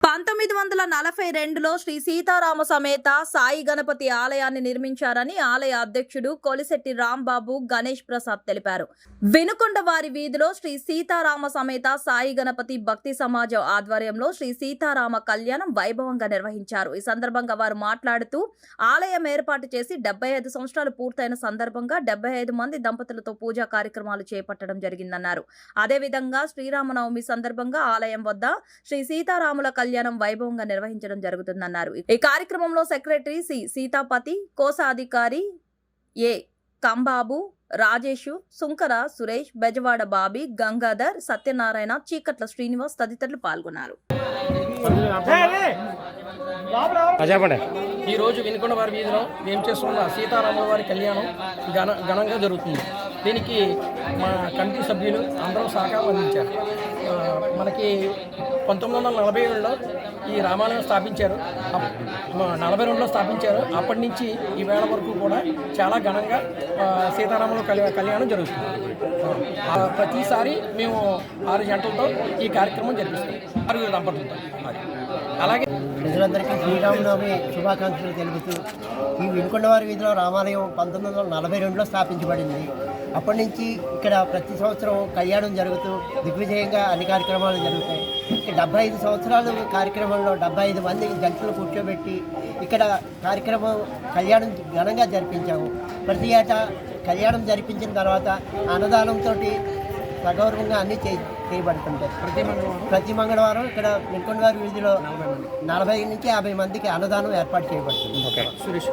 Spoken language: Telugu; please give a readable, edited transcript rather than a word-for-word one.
1942లో శ్రీ సీతారామ సమేత సాయి గణపతి ఆలయాన్ని నిర్మించారని ఆలయ అధ్యక్షుడు కొలిశెట్టి రాంబాబు గణేష్ ప్రసాద్ తెలిపారు. వినుకొండవారి వీధిలో శ్రీ సీతారామ సమేత సాయి గణపతి భక్తి సమాజం ఆధ్వర్యంలో శ్రీ సీతారామ కళ్యాణం వైభవంగా నిర్వహించారు. ఈ సందర్భంగా వారు మాట్లాడుతూ ఆలయం ఏర్పాటు చేసి 75 సంవత్సరాలు పూర్తయిన సందర్భంగా 75 మంది దంపతులతో పూజా కార్యక్రమాలు చేపట్టడం జరిగిందన్నారు. అదేవిధంగా శ్రీరామనవమి సందర్భంగా ఆలయం వద్ద శ్రీ సీతారాముల కళ్యాణం వైభవంగా నిర్వహించడం జరుగుతుందన్నారు. ఈ కార్యక్రమంలో సెక్రటరీ సి సీతాపతి, కోశాధికారి ఏ కంబాబు, రాజేషు, సుంకర సురేష్, బెజవాడ బాబీ, గంగాధర్, సత్యనారాయణ, చీకట్ల శ్రీనివాస్ తదితరులు పాల్గొన్నారు. ఈ రోజు వినుకొండవారి వీధిలో మేము చేస్తున్న సీతారాముల వారి కళ్యాణం ఘనంగా జరుగుతుంది. దీనికి మా కమిటీ సభ్యులు అందరూ సహకారం అందించారు. మనకి 1947లో ఈ రామాలయం స్థాపించారు. 42లో స్థాపించారు. అప్పటి నుంచి ఈ వేళ వరకు కూడా చాలా ఘనంగా సీతారాముల కళ్యాణం జరుగుతుంది. ప్రతిసారి మేము 6 గంటలతో ఈ కార్యక్రమం జరిపిస్తాం. 6 దంపతులతో. అలాగే ప్రజలందరికీ శ్రీరామనవమి శుభాకాంక్షలు తెలుపుతూ ఈ వినుకొండవారి వీధిలో రామాలయం 1942లో స్థాపించబడింది. అప్పటి నుంచి ఇక్కడ ప్రతి సంవత్సరం కళ్యాణం జరుగుతూ దిగ్విజయంగా అన్ని కార్యక్రమాలు జరుగుతాయి. ఇక్కడ 75 సంవత్సరాలు కార్యక్రమంలో 75 మంది జంటలు కూర్చోబెట్టి ఇక్కడ కళ్యాణం ఘనంగా జరిపించాము. ప్రతి ఏటా కళ్యాణం జరిపించిన తర్వాత అన్నదానంతో సగౌరవంగా అన్నీ చేయబడుతుంటాయి. ప్రతి మంగళవారం ఇక్కడ వినుకొండవారి వీధిలో 40 నుంచి 50 మందికి అన్నదానం ఏర్పాటు చేయబడుతుంది. సురేష్